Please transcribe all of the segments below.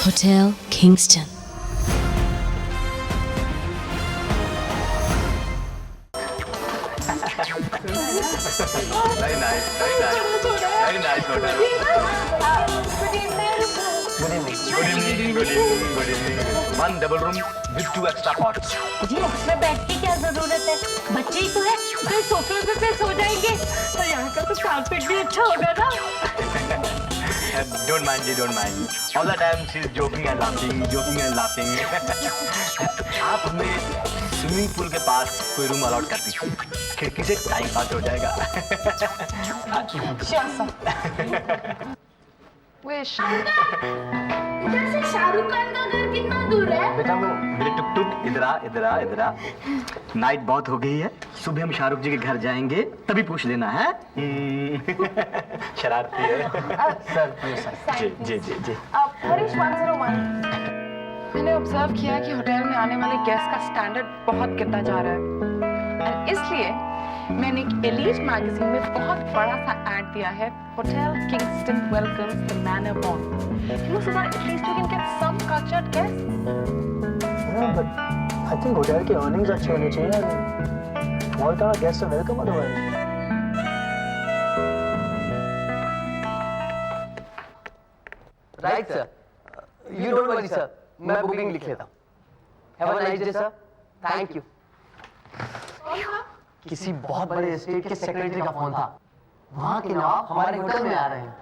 Hotel Kingston. Very nice, very nice. Very nice hotel. Good evening, good evening, good evening. One double room with 2 extra cots. जी extra bed की क्या जरूरत है? बच्चे ही तो है, फिर सोफे पे सो जाएंगे। तो यहाँ का तो कारपेट भी अच्छा होगा ना? Don't mind, don't mind. All the time she's joking and laughing, joking and laughing. आप हमें स्विमिंग पूल के पास कोई रूम अलॉट कर दीजिए, खिड़की से टाइम पास हो जाएगा। Sure, sir. विश इधर से शाहरुख खान का घर कितना दूर है? बेटा वो मेरे टुक टुक इधर आ इधर आ इधर आ। नाइट बहुत हो गई है, सुबह हम शाहरुख जी के घर जाएंगे तभी पूछ लेना है। शरारती है। Sir please sir. जी जी जी जी। हरीश 101। मैंने ऑब्जर्व किया कि होटल में आने वाले गेस्ट का स्टैंडर्ड बहुत गिरता जा रहा है और इसलिए मैंने एक एलीट मैगजीन में बहुत बड़ा सा ऐड दिया है, hotel Kingston welcomes the manner born, you know, so that at least you can get some cultured guests. Yeah, but I think hotel की earnings अच्छी होनी चाहिए। All kind of guests are welcome otherwise. Right, sir. You don't worry, sir. मैं booking लिख लेता हूँ। Have a nice day, sir. Thank you. किसी बहुत बड़े स्टेट के सेक्रेटरी का फोन था। वहाँ के नवाब हमारे होटल में आ रहे हैं।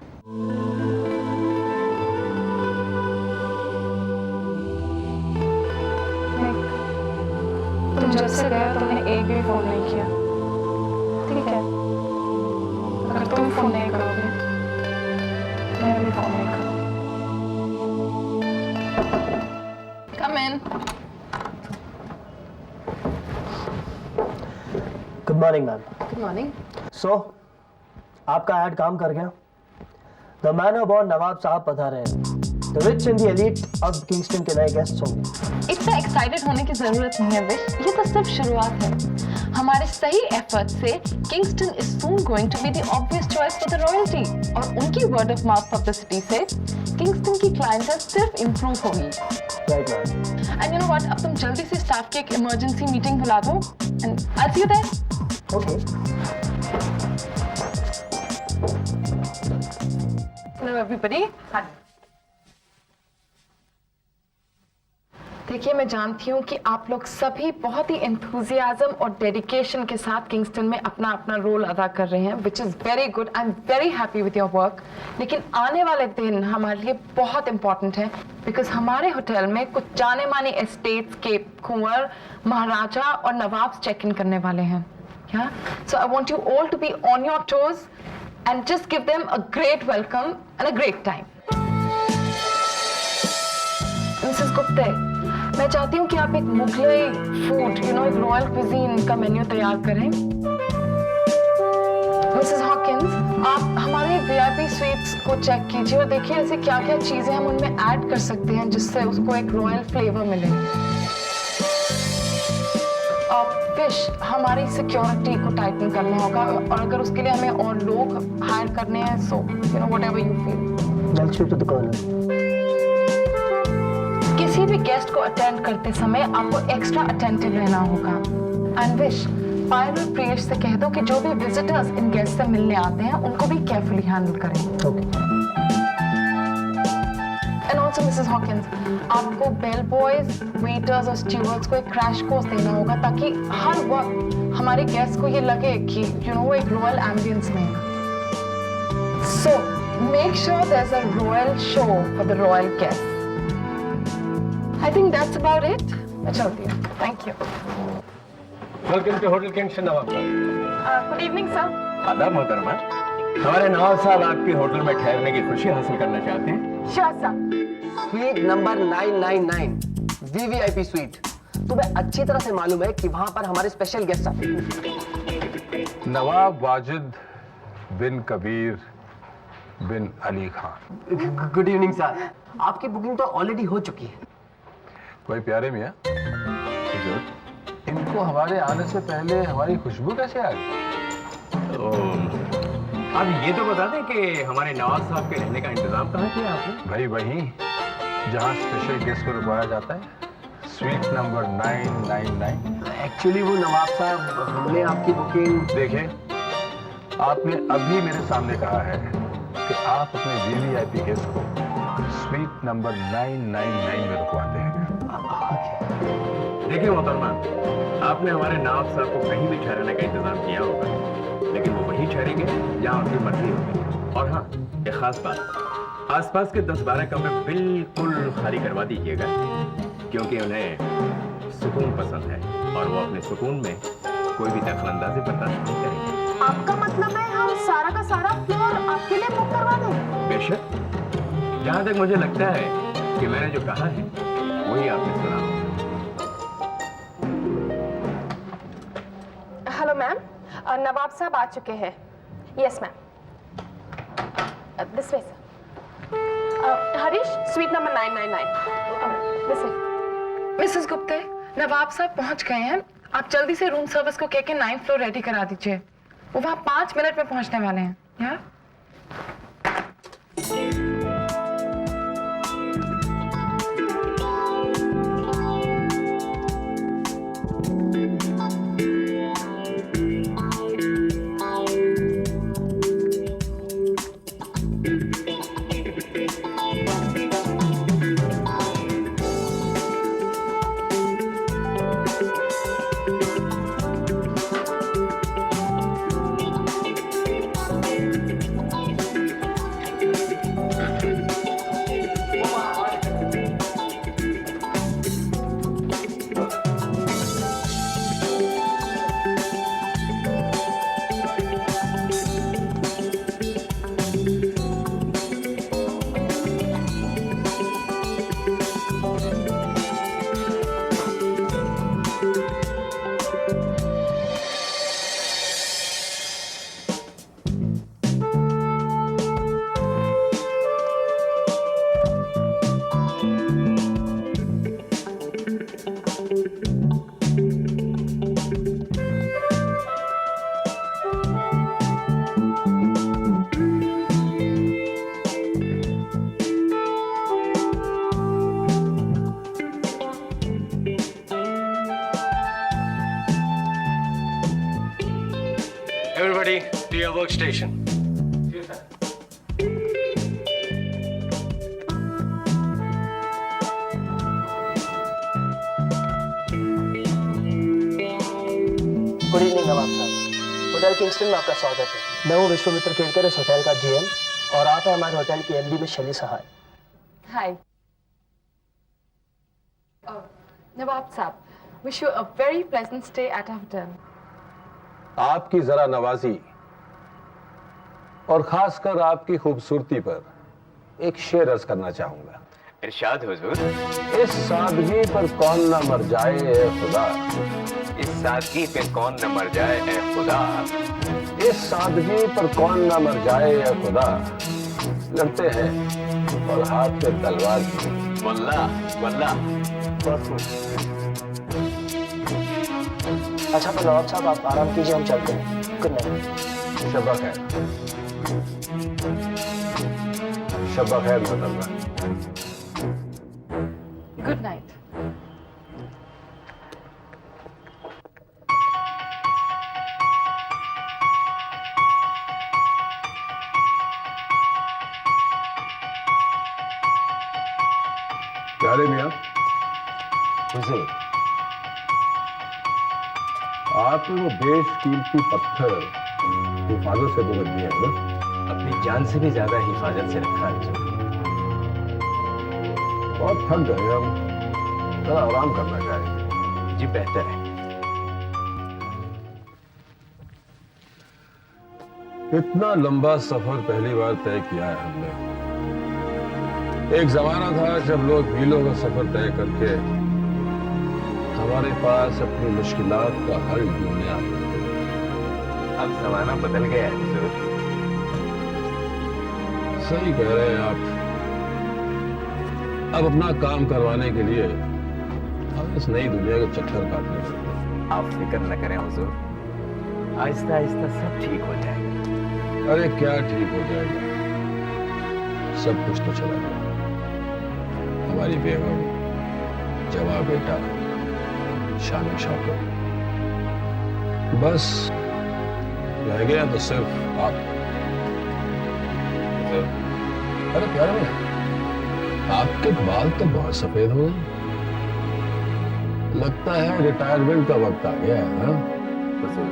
तुम जब से गए तुमने एक भी फोन नहीं किया, ठीक है? अगर तुम फोन नहीं करोगे, मैं भी फोन नहीं करूँगी। Come in. Good morning, ma'am. Good morning. So, आपका ऐड काम कर गया। The manor born नवाब साहब पधारे हैं। The rich and the elite अब किंगस्टन के नए गेस्ट्स होंगे। इतना एक्साइटेड होने की जरूरत नहीं है विश, ये तो सिर्फ शुरुआत है। हमारे सही एफर्ट से Kingston is soon going to be the obvious choice for the royalty और उनकी वर्ड ऑफ माउथ पब्लिसिटी से किंगस्टन की क्लाइंटेल सिर्फ इंप्रूव होगी। Right, ma'am. And you know what, अब तुम जल्दी से स्टाफ की एक इमरजेंसी मीटिंग बुला दो and I see you there. Okay. Hello everybody. देखिए, मैं जानती हूँ कि आप लोग सभी बहुत ही एंथुजियाज्म और डेडिकेशन के साथ किंगस्टन में अपना अपना रोल अदा कर रहे हैं, which is very good. I am very happy with your work. लेकिन आने वाले दिन हमारे लिए बहुत इंपॉर्टेंट है, बिकॉज हमारे होटल में कुछ जाने माने एस्टेट्स के कुंवर, महाराजा और नवाब चेक इन करने वाले हैं। Yeah? So I want you all to be on your toes and just give them a great welcome and a great time. Mrs. Gupta, मैं चाहती हूँ कि आप एक मुगलई फूड, एक रॉयल क्विजीन का मेन्यू तैयार करें। Mrs. Hawkins, आप हमारे VIP स्वीट्स को चेक कीजिए और देखिए ऐसे क्या-क्या चीजें हम उनमें ऐड कर सकते हैं जिससे उसको एक रॉयल फ्लेवर मिले। फिश, हमारी सिक्योरिटी को टाइटन करना होगा और अगर उसके लिए हमें और लोग हायर करने हैं, so whatever you feel. I'll speak to the colonel. किसी भी गेस्ट को अटेंड करते समय आपको एक्स्ट्रा अटेंटिव रहना होगा। एंड विश, पायल और प्रियेश से कह दो कि जो भी विजिटर्स इन गेस्ट से मिलने आते हैं उनको भी केयरफुली हैंडल करें। Okay. And also Mrs Hawkins, आपको बेल बॉयज, वेटर्स और स्टीवर्ड्स को एक क्रैश कोर्स देना होगा ताकि हर वक्त हमारे गेस्ट को ये लगे कि वो एक रॉयल एम्बियंस में है। So make sure there is a royal show for the royal guest. I think that's about it. मैं चलती हूँ। Thank you. Welcome to hotel Kingston नवाब साहब। Good evening sir. आदाब मोहतरमा। हमारे नवाब साहब आपके होटल में ठहरने की खुशी हासिल करना चाहते हैं। Sure sir. Sweet number 999, VVIP sweet. तुम्हें अच्छी तरह से मालूम है कि वहां पर हमारे स्पेशल गेस्ट आते हैं। Nawab Wajid bin Kabir bin Ali Khan. Good evening sir. आपकी बुकिंग तो ऑलरेडी हो चुकी है। कोई प्यारे मियाँ, इनको हमारे आने से पहले हमारी खुशबू कैसे आ गई? अब ये तो बता दें कि हमारे नवाब साहब के रहने का इंतजाम कहाँ किया आपने? भाई वही जहाँ स्पेशल गेस्ट को रुकवाया जाता है, स्वीट नंबर 999। एक्चुअली वो नवाब साहब, हमने आपकी बुकिंग। देखिए, आपने अभी मेरे सामने कहा है कि आप अपने वीवीआईपी गेस्ट को स्वीट नंबर 999 में रुकवाते हैं। देखिए मोहतरमा, आपने हमारे नवाब साहब को कहीं भी ठहराने का इंतजाम किया होगा, लेकिन वो वहीं ठहरेंगे जहाँ उनकी मर्जी होगी। और हाँ, एक खास बात, आसपास के 10-12 कमरे बिल्कुल खाली करवा दीजिएगा, क्योंकि उन्हें सुकून पसंद है और वो अपने सुकून में कोई भी दखलंदाजी बर्दाश्त नहीं करेंगे। आपका मतलब है हम सारा का सारा फ्लोर आपके लिए बुक करवा दें? बेशक, जहाँ तक मुझे लगता है कि मैंने जो कहा है वही आपने सुना होगा। हेलो मैम, नवाब साहब आ चुके हैं। Yes ma'am, this way sir. Harish, suite number 999। This way. Mrs Gupte, नवाब साहब पहुंच गए हैं। आप जल्दी से रूम सर्विस को कह के 9th फ्लोर रेडी करा दीजिए। वो वहाँ 5 मिनट में पहुंचने वाले हैं। यार Everybody to your workstation. Good evening नवाब साहब, होटल किंगस्टन में आपका स्वागत है। मैं हूँ विश्वामित्र केलकर, इस होटल का जीएम, और आप हैं हमारे होटल की एमडी में शैली सहाय। Hi Nawab Sahab, wish you a very pleasant stay at our hotel. आपकी जरा नवाजी और खासकर आपकी खूबसूरती पर एक शेर अर्ज करना चाहूंगा। इरशाद हुजूर। इस सादगी पर कौन न मर जाए ए खुदा, इस सादगी पे कौन न मर जाए ए खुदा, इस सादगी पर कौन न मर जाए ए खुदा, लड़ते हैं और हाथ पे तलवार की। वल्लाह वल्लाह। अच्छा तो नवाब साहब आप आराम कीजिए, हम चलते हैं। Good night. शब्बा खैर, शब्बा खैर मोहतरमा। Good night. प्यारे मियां, हुजूर, आपने वो बेशकीमती पत्थर हिफाजत से भुगत दिया है ना? अपनी जान से भी ज्यादा हिफाजत से रखा है हुजूर। बहुत थक गए हम, थोड़ा आराम करना चाहिए। जी बेहतर है। इतना लंबा सफर पहली बार तय किया है हमने। एक जमाना था जब लोग मीलों का सफर तय करके हमारे पास अपनी मुश्किलात का हल ढूंढने आते थे। अब जमाना बदल गया है हुजूर। सही कह रहे हैं आप। अब अपना काम करवाने के लिए हम इस नई दुनिया के चक्कर काटने पड़ते हैं। आप फिक्र न करें हुजूर, आहिस्ता आहिस्ता सब ठीक हो जाएगा। अरे क्या ठीक हो जाएगा, सब कुछ तो चला गया। हमारी बेगम, जवां बेटा, शान शौकत, बस रह गया तो सिर्फ आप। अरे प्यारे में आपके बाल तो बहुत सफेद हो गए, लगता है रिटायरमेंट का वक्त आ गया है ना? हुजूर,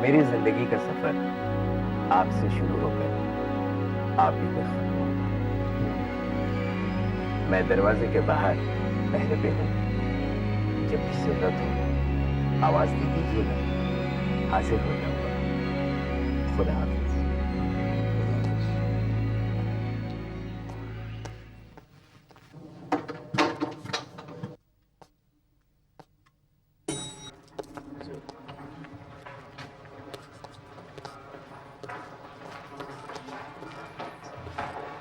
मेरी जिंदगी का सफर आपसे शुरू होकर आप ही तक खत्म हो। मैं दरवाजे के बाहर पहरे पे हूं, जब भी जरूरत हो आवाज दे दीजिएगा, हाजिर हो जाऊंगा। खुदा हाफिज।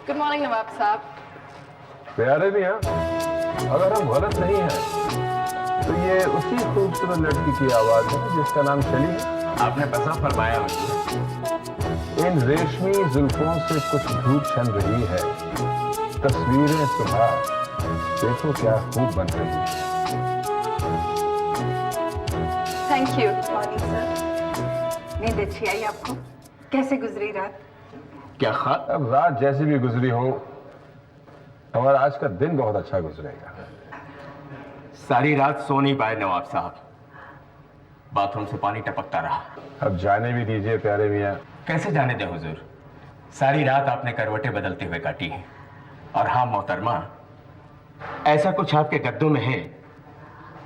गुड मॉर्निंग नवाब साहब। प्यारे भी हैं, अगर हम गलत नहीं हैं तो ये उसी खूबसूरत लड़की की आवाज है जिसका नाम चली है। आपने पता फरमाया हुजूर। इन रेशमी जुल्फों से कुछ धूप छन रही है, तस्वीरें सुबह देखो क्या खूब बन रही है। Thank you. Morning sir. नींद अच्छी आई आपको? कैसे गुजरी रात? क्या अब रात जैसी भी गुजरी हो, हमारा आज का दिन बहुत अच्छा गुजरेगा। सारी रात सो नहीं पाए नवाब साहब, बाथरूम से पानी टपकता रहा। अब जाने भी दीजिए प्यारे मियाँ। कैसे जाने दे हुजूर, सारी रात आपने करवटें बदलते हुए काटी है। और हाँ मोहतरमा, ऐसा कुछ आपके गद्दों में है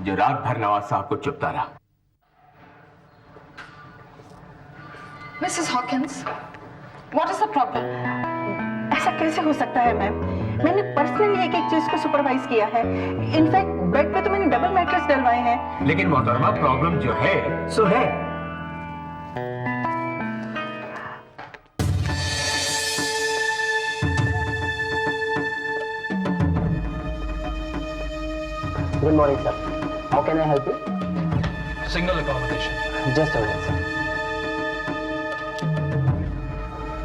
जो रात भर नवाज साहब को चुपता रहा। Mrs Hawkins, what is the problem? ऐसा कैसे हो सकता है मैम? मैंने पर्सनली एक एक चीज को सुपरवाइज किया है। इनफैक्ट बेड पे तो मैंने डबल मैट्रेस डलवाए हैं। लेकिन मोहतरमा प्रॉब्लम जो है सो है। Good morning sir, how can I help you? Single accommodation. Just a minute sir.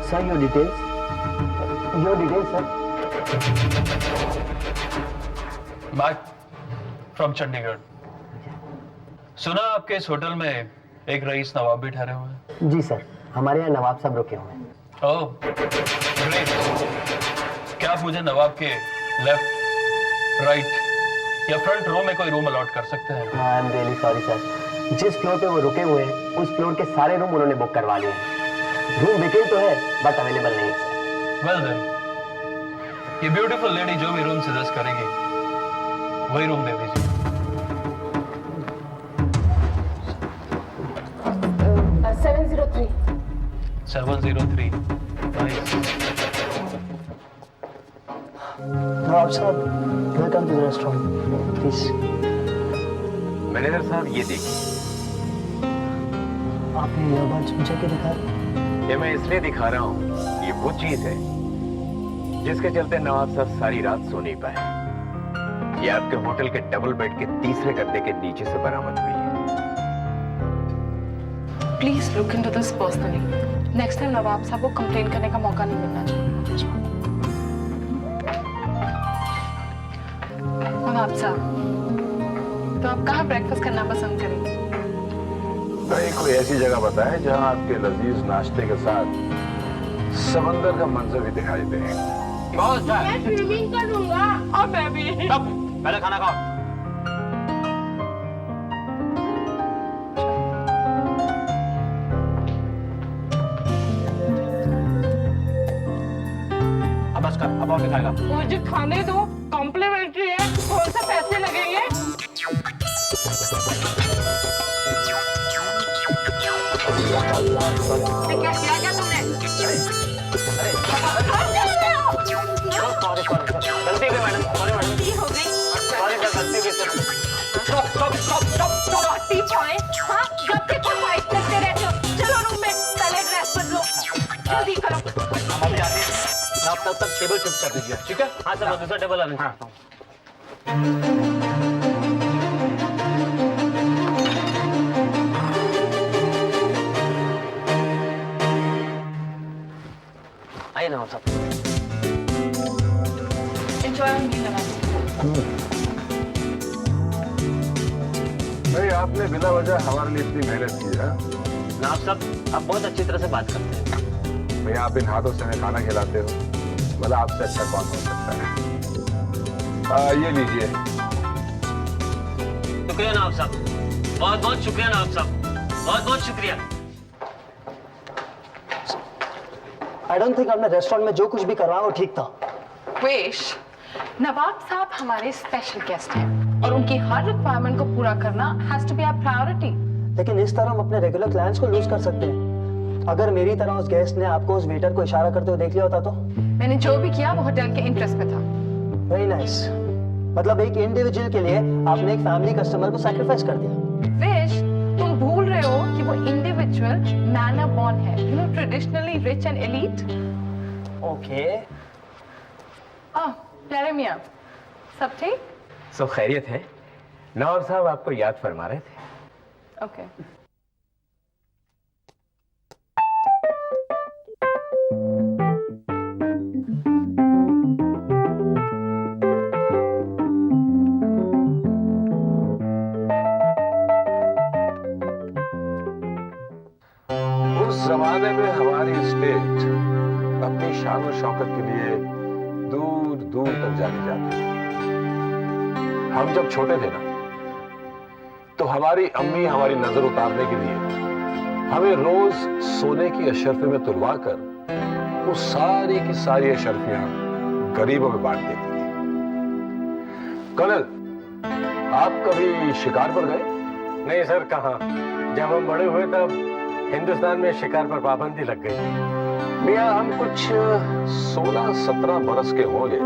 Sir your details sir. Mac from Chandigarh. सुना आपके इस होटल में एक रईस नवाब भी ठहरे हुए हैं? जी सर, हमारे यहाँ नवाब साहब रुके हुए हैं। Oh great. क्या आप मुझे नवाब के लेफ्ट, राइट या फ्रंट रो में कोई रूम अलॉट कर सकते हैं? I am really sorry sir, जिस फ्लोर पे वो रुके हुए हैं उस फ्लोर के सारे रूम उन्होंने बुक करवा लिए हैं। रूम वेकेंट तो है बट अवेलेबल नहीं है सर। वेल देन, ये ब्यूटीफुल लेडी जो भी रूम सजेस्ट करेगी वही रूम दे दीजिए। 703। 703। Nice. Nawab Sahab, welcome to the restaurant, please. Manager साहब ये देखिए, आपने ईयरबड्स मुझे क्यों दिखाया? ये मैं इसलिए दिखा रहा हूँ, ये वो चीज है जिसके चलते नवाब साहब सारी रात सो नहीं पाए। ये आपके होटल के डबल बेड के तीसरे गद्दे के नीचे से बरामद हुई है। Please look into this personally. Next time नवाब साहब को कंप्लेन करने का मौका नहीं मिलना चाहिए। नवाब साहब, तो आप कहाँ ब्रेकफास्ट करना पसंद करेंगे? कहीं कोई ऐसी जगह बताएं जहां आपके लजीज नाश्ते के साथ समंदर का मंजर भी दिखाई दे। मैं स्विमिंग करूंगा। और मैं भी। पहले खाना खाओ। अब बस कर, अब और क्या खाएगा? मुझे खाने दो, कॉम्प्लीमेंट्री है, कौन सा पैसे लगेंगे? क्या किया क्या तुमने? गलती हुई मैडम, सॉरी मैडम। गलती हो गई। सॉरी सर, गलती हुई सर। Naughty boy, हाँ? जब तक तुम फाइट करते रहते हो। चलो रूम में, पहले ड्रेस बदलो। जल्दी करो। हम अभी आते हैं। आप तब तक टेबल शिफ्ट कर दीजिए, ठीक है? हाँ सर, दूसरा टेबल आने। हाँ। आइए नवाब साहब। Enjoy भाई आपने बिना वजह हमारे लिए इतनी मेहनत की है। नवाब साहब आप बहुत अच्छी तरह से बात करते हैं। भाई आप इन हाथों से हमें खाना खिलाते हो, भला आपसे अच्छा कौन हो सकता है। ये लीजिए। शुक्रिया नवाब साहब, बहुत बहुत शुक्रिया नवाब साहब, बहुत बहुत शुक्रिया। आई डोंट थिंक आपने रेस्टोरेंट में जो कुछ भी करवाया वो ठीक था। वेश, नवाब साहब हमारे स्पेशल गेस्ट हैं और उनकी हर रिक्वायरमेंट को पूरा करना has to be our priority. लेकिन इस तरह हम अपने रेगुलर क्लाइंट्स को लूज कर सकते हैं। अगर मेरी तरह उस गेस्ट ने आपको उस वेटर को इशारा करते हुए देख लिया होता तो? मैंने जो भी किया वो होटल के इंटरेस्ट में था। Very nice. मतलब एक इंडिविजुअल के लिए आपने एक फैमिली कस्टमर को सैक्रिफाइस कर दिया। वेश, तुम भूल रहे हो कि वो इंडिविजुअल मैनर बॉर्न है, you know, traditionally rich and elite. Okay. प्यारे मियां, सब ठीक? सब खैरियत है। नवाब साहब आपको याद फरमा रहे थे। ओके। उस जमाने में हमारी स्टेट अपनी शान और शौकत के लिए दूर दूर तक जानी जाती है। हम जब छोटे थे ना, तो हमारी अम्मी हमारी नजर उतारने के लिए हमें रोज सोने की अशरफी में तुलवा कर वो सारी की सारी अशरफियां गरीबों में बांट देती थी। कर्नल, आप कभी शिकार पर गए? नहीं सर, कहाँ। जब हम बड़े हुए तब हिंदुस्तान में शिकार पर पाबंदी लग गई। मियां, हम कुछ 16-17 बरस के होंगे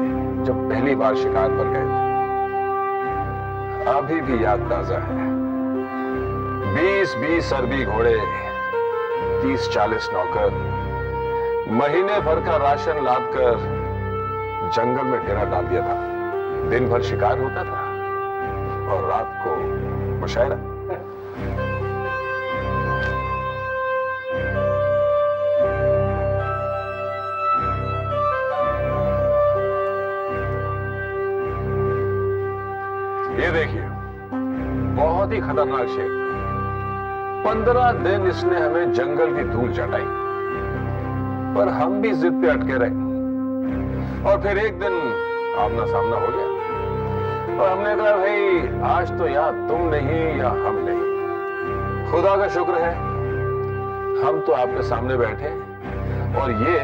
जब पहली बार शिकार पर गए थे। अभी भी याद ताजा है। 20-20 अरबी घोड़े, 30-40 नौकर, महीने भर का राशन लादकर जंगल में डेरा डाल दिया था। दिन भर शिकार होता था और रात को मुशायरा। ये देखिए, बहुत ही खतरनाक शेर। 15 दिन इसने हमें जंगल की धूल चटाई, पर हम भी जिद पे अटके रहे। और फिर एक दिन आमना सामना हो गया और हमने कहा, भाई आज तो या तुम नहीं या हम नहीं। खुदा का शुक्र है हम तो आपके सामने बैठे और ये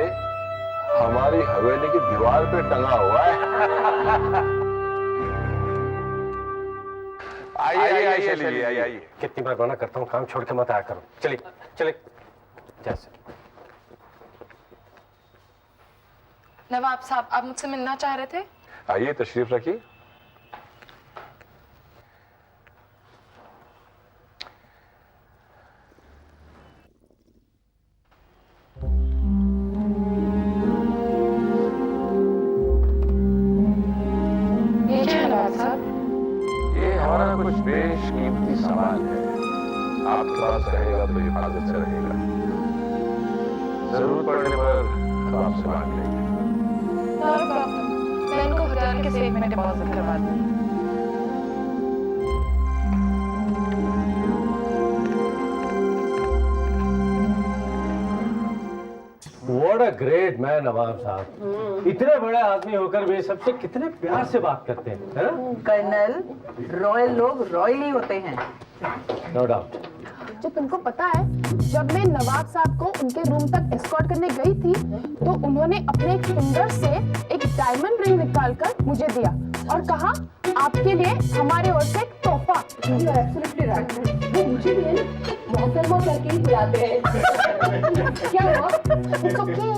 हमारी हवेली की दीवार पे टंगा हुआ है। आइए। कितनी बार मना करता हूँ, काम छोड़ के मत आया करो। चलिए चलिए। जैसे नवाब साहब, आप मुझसे मिलना चाह रहे थे? आइए, तशरीफ रखिए। ये क्या है नवाब साहब? ये हमारा कुछ बेशकीमती सामान है। आपके पास रहेगा तो हिफाजत से रहेगा। जरूरत पड़ने पर हम आपसे मांग लेंगे। No problem. मैं इनको होटल के सेफ में डिपॉजिट करवा दूँ। What a great man, नवाब साहब। इतने बड़े आदमी होकर भी सबसे कितने प्यार से बात करते हैं, है ना? कर्नल, रॉयल लोग रॉयल ही होते हैं। No doubt. जो तुमको पता है, जब मैं नवाब साहब को उनके रूम तक एस्कॉर्ट करने गई थी, तो उन्होंने अपने एक फिंगर से एक डायमंड रिंग निकालकर मुझे दिया और कहा, आपके लिए हमारे ओर से एक तोहफा। Absolutely right. वो मुझे भी है ना, वो करके ही खिलाते हैं। क्या हुआ? It's okay.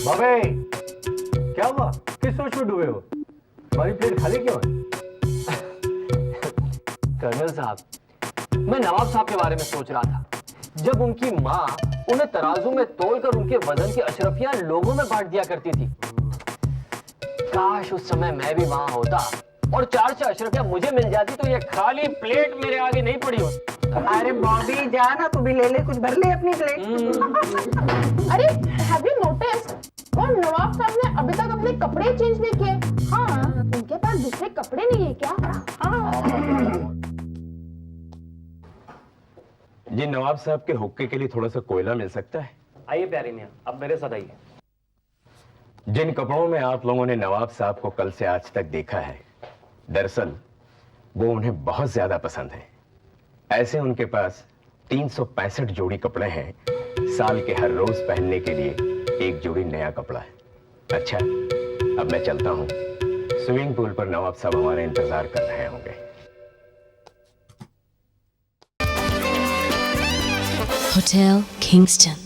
बाबे, क्या हुआ? किस सोच में डूबे हो? हमारी प्लेट खाली क्यों है? कर्नल साहब, मैं नवाब साहब के बारे में सोच रहा था। जब उनकी माँ उन्हें तराजू में तोलकर उनके वजन की अशरफियां लोगों में बांट दिया करती थी। काश उस समय मैं भी वहां होता और 4 से अशरफियां मुझे मिल जाती तो ये खाली प्लेट मेरे आगे नहीं पड़ी होती। अरे बॉबी, जा ना, तू भी ले ले, कुछ भर ले अपनी प्लेट। अरे, have you noticed? और नवाब साहब ने अभी तक अपने कपड़े चेंज नहीं किए जी नवाब साहब के हुक्के के लिए थोड़ा सा कोयला मिल सकता है? आइए प्यारी मियां, अब मेरे साथ आइए। जिन कपड़ों में आप लोगों ने नवाब साहब को कल से आज तक देखा है, दरअसल वो उन्हें बहुत ज्यादा पसंद है। ऐसे उनके पास 365 जोड़ी कपड़े हैं, साल के हर रोज पहनने के लिए एक जोड़ी नया कपड़ा है। अच्छा, अब मैं चलता हूँ। स्विमिंग पूल पर नवाब साहब हमारे इंतजार कर रहे होंगे। Hotel Kingston.